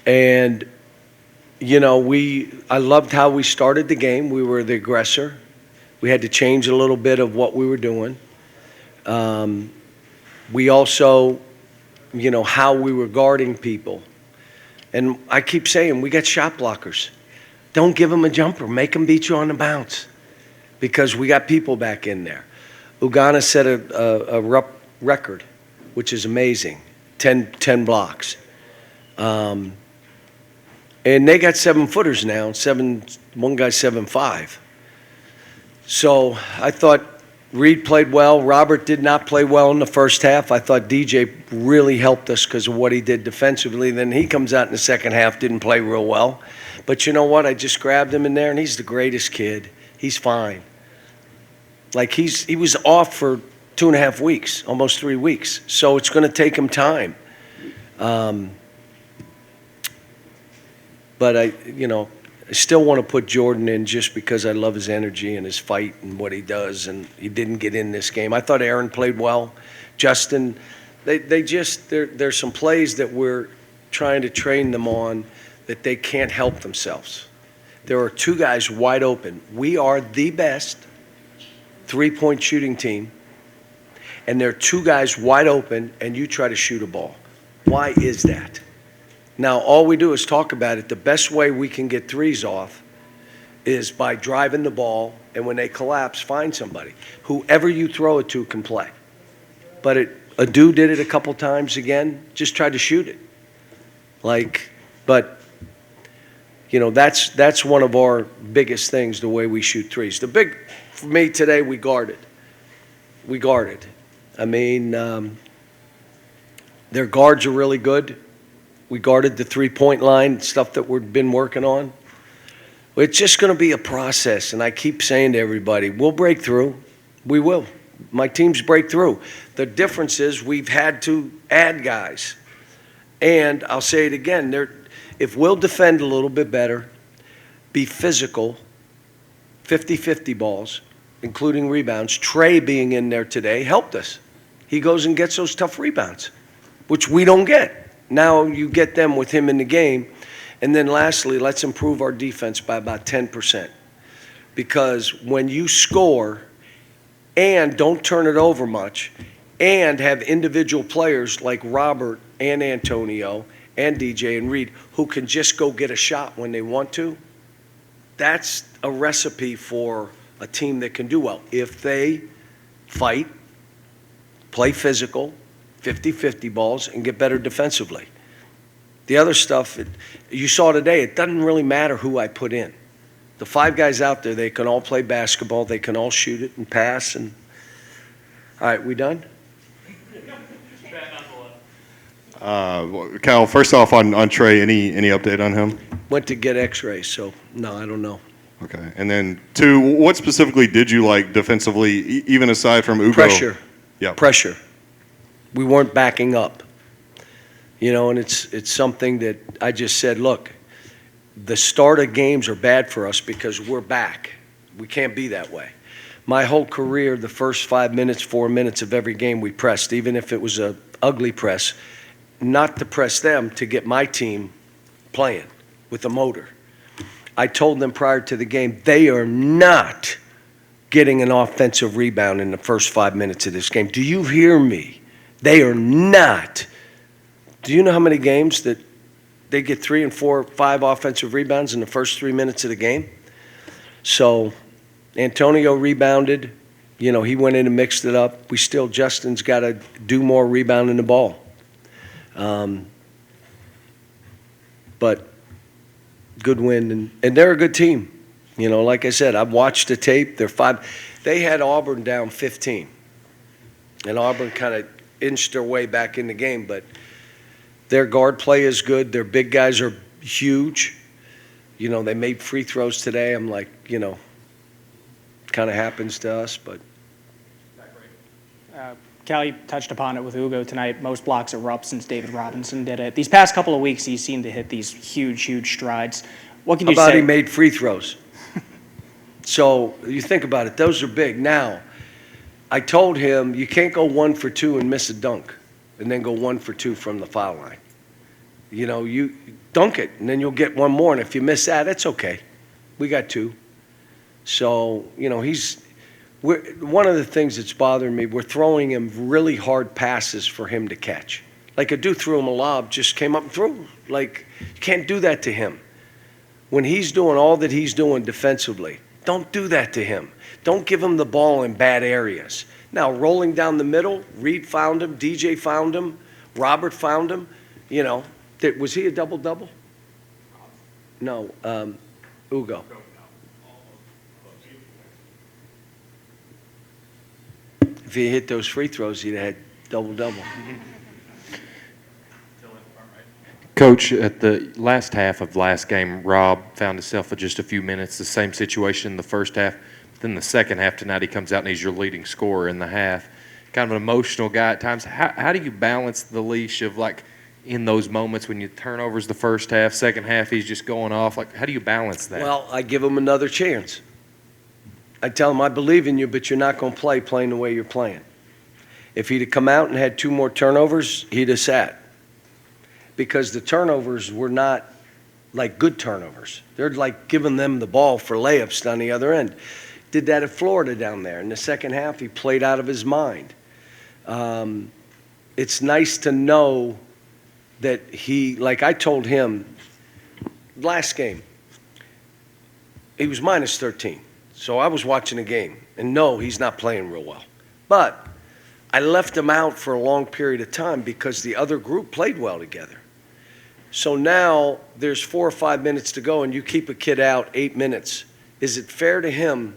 And, you know, I loved how we started the game. We were the aggressor. We had to change a little bit of what we were doing. We also, you know, how we were guarding people. And I keep saying, we got shot blockers. Don't give them a jumper. Make them beat you on the bounce because we got people back in there. Uganda set a Rupp record, which is amazing, 10 blocks. And they got 7-footers now. One guy's 7'5". So I thought Reed played well. Robert did not play well in the first half. I thought DJ really helped us because of what he did defensively. Then he comes out in the second half, didn't play real well. But you know what? I just grabbed him in there, and he's the greatest kid. He's fine. Like he was off for 2.5 weeks, almost 3 weeks. So it's going to take him time. But I still want to put Jordan in just because I love his energy and his fight and what he does. And he didn't get in this game. I thought Aaron played well. Justin, there's some plays that we're trying to train them on that they can't help themselves. There are 2 guys wide open. We are the best 3-point shooting team. And there are 2 guys wide open, and you try to shoot a ball. Why is that? Now, all we do is talk about it. The best way we can get threes off is by driving the ball, and when they collapse, find somebody. Whoever you throw it to can play. But Adu did it a couple times again, just tried to shoot it. But, you know, that's one of our biggest things, the way we shoot threes. For me today, we guarded. I mean, their guards are really good. We guarded the 3-point line, stuff that we've been working on. It's just going to be a process, and I keep saying to everybody, we'll break through. We will. My teams break through. The difference is we've had to add guys. And I'll say it again, if we'll defend a little bit better, be physical, 50-50 balls, including rebounds, Trey being in there today helped us. He goes and gets those tough rebounds, which we don't get. Now you get them with him in the game. And then lastly, let's improve our defense by about 10%. Because when you score and don't turn it over much and have individual players like Robert and Antonio and DJ and Reed who can just go get a shot when they want to, that's a recipe for a team that can do well. If they fight, play physical, 50-50 balls, and get better defensively. The other stuff, you saw today, it doesn't really matter who I put in. The 5 guys out there, they can all play basketball. They can all shoot it and pass. And all right, we done? Cal, first off on Trey, any update on him? Went to get x-rays, so no, I don't know. Okay. And then 2, what specifically did you like defensively, even aside from Ugo? Pressure. Yeah. Pressure. We weren't backing up, you know, and it's something that I just said, look, the start of games are bad for us because we're back. We can't be that way. My whole career, the first 5 minutes, 4 minutes of every game we pressed, even if it was an ugly press, not to press them, to get my team playing with a motor. I told them prior to the game, they are not getting an offensive rebound in the first 5 minutes of this game. Do you hear me? They are not. Do you know how many games that they get 3 and 4, 5 offensive rebounds in the first 3 minutes of the game? So Antonio rebounded. You know, he went in and mixed it up. Justin's got to do more rebounding the ball. But good win, and they're a good team. You know, like I said, I've watched the tape. They're 5. They had Auburn down 15, and Auburn kind of inched their way back in the game. But their guard play is good. Their big guys are huge. You know, they made free throws today. I'm like, you know, kind of happens to us, but. Cal, you touched upon it with Ugo tonight. Most blocks at Rupp since David Robinson did it. These past couple of weeks, he seemed to hit these huge strides. What can you say? How about he made free throws? So you think about it. Those are big. Now, I told him you can't go 1 for 2 and miss a dunk and then go 1 for 2 from the foul line. you dunk it, and then you'll get one more. And if you miss that, it's okay. We got two. So, one of the things that's bothering me, we're throwing him really hard passes for him to catch. Like a dude threw him a lob, just came up and threw. Like, you can't do that to him. When he's doing all that he's doing defensively, don't do that to him. Don't give him the ball in bad areas. Now, rolling down the middle, Reed found him, DJ found him, Robert found him. Was he a double-double? No, Ugo. If he hit those free throws, he'd have had double-double. Coach, at the last half of last game, Rob found himself for just a few minutes, the same situation in the first half. Then the second half tonight, he comes out and he's your leading scorer in the half. Kind of an emotional guy at times. How do you balance the leash of, like, in those moments when you turnovers the first half, second half he's just going off? Like, how do you balance that? Well, I give him another chance. I tell him, I believe in you, but you're not going to play playing the way you're playing. If he'd have come out and had two more turnovers, he'd have sat. Because the turnovers were not like good turnovers. They're like giving them the ball for layups down the other end. Did that at Florida down there. In the second half, he played out of his mind. It's nice to know that like I told him last game, he was minus 13. So I was watching the game, and no, he's not playing real well. But I left him out for a long period of time because the other group played well together. So now there's 4 or 5 minutes to go, and you keep a kid out 8 minutes. Is it fair to him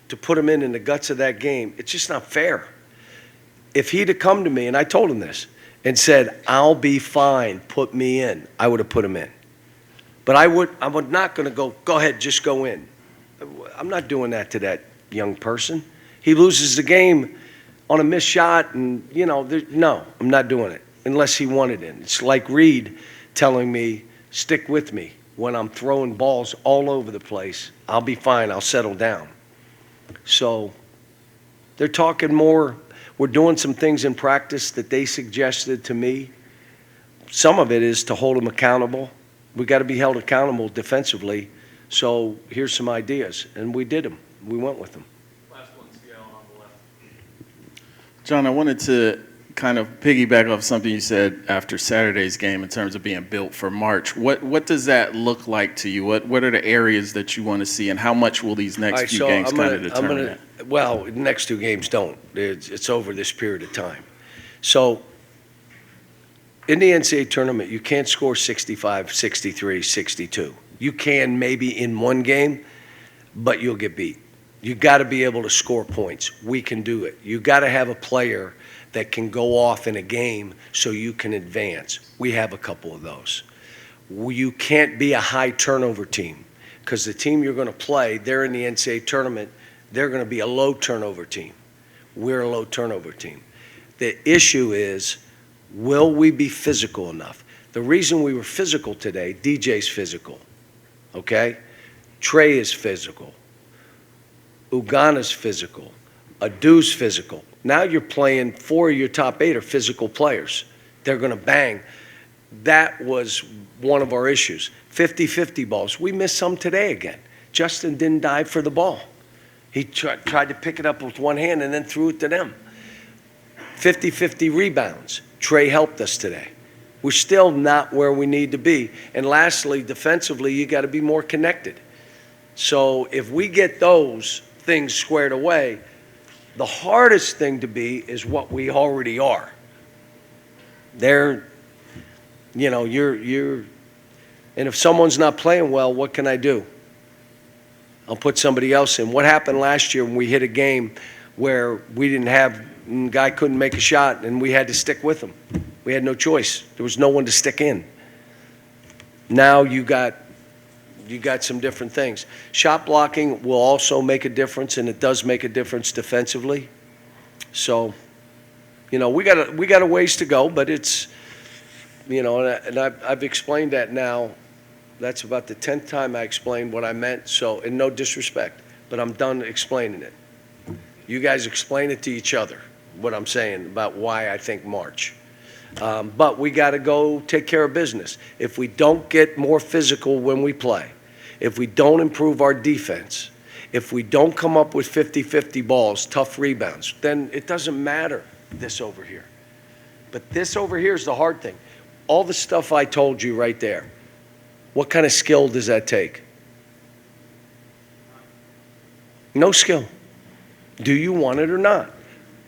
to put him in the guts of that game? It's just not fair. If he'd have come to me, and I told him this, and said, I'll be fine, put me in, I would have put him in. But I'm not going to go ahead, just go in. I'm not doing that to that young person. He loses the game on a missed shot, and, no, I'm not doing it unless he wanted it. It's like Reed telling me, stick with me when I'm throwing balls all over the place. I'll be fine. I'll settle down. So they're talking more. We're doing some things in practice that they suggested to me. Some of it is to hold them accountable. We got to be held accountable defensively. So here's some ideas, and we did them. We went with them. Last one, Seattle on the left. John, I wanted to kind of piggyback off something you said after Saturday's game in terms of being built for March. What does that look like to you? What are the areas that you want to see, and how much will these next few games kind of determine that? Well, the next two games don't. It's over this period of time. So in the NCAA tournament, you can't score 65, 63, 62. You can maybe in one game, but you'll get beat. You got to be able to score points. We can do it. You got to have a player that can go off in a game so you can advance. We have a couple of those. You can't be a high turnover team because the team you're going to play, they're in the NCAA tournament, they're going to be a low turnover team. We're a low turnover team. The issue is, will we be physical enough? The reason we were physical today, DJ's physical, okay? Trey is physical. Ugana's physical. Adu's physical. Now you're playing 4 of your top 8 are physical players. They're going to bang. That was one of our issues. 50-50 balls. We missed some today again. Justin didn't dive for the ball. He tried to pick it up with one hand and then threw it to them. 50-50 rebounds. Trey helped us today. We're still not where we need to be. And lastly, defensively, you got to be more connected. So if we get those things squared away, the hardest thing to be is what we already are. You're, and if someone's not playing well, what can I do? I'll put somebody else in. What happened last year when we hit a game where we didn't have, the guy couldn't make a shot and we had to stick with him? We had no choice. There was no one to stick in. Now you got some different things. Shot blocking will also make a difference, and it does make a difference defensively. So, we got a ways to go, but it's, and I've explained that now. That's about the 10th time I explained what I meant. So, and no disrespect, but I'm done explaining it. You guys explain it to each other, what I'm saying about why I think March. But we got to go take care of business. If we don't get more physical when we play, if we don't improve our defense, if we don't come up with 50-50 balls, tough rebounds, then it doesn't matter this over here. But this over here is the hard thing. All the stuff I told you right there, what kind of skill does that take? No skill. Do you want it or not?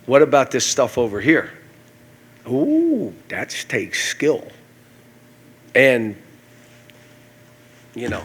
What about this stuff over here? Ooh, that takes skill. And, you know,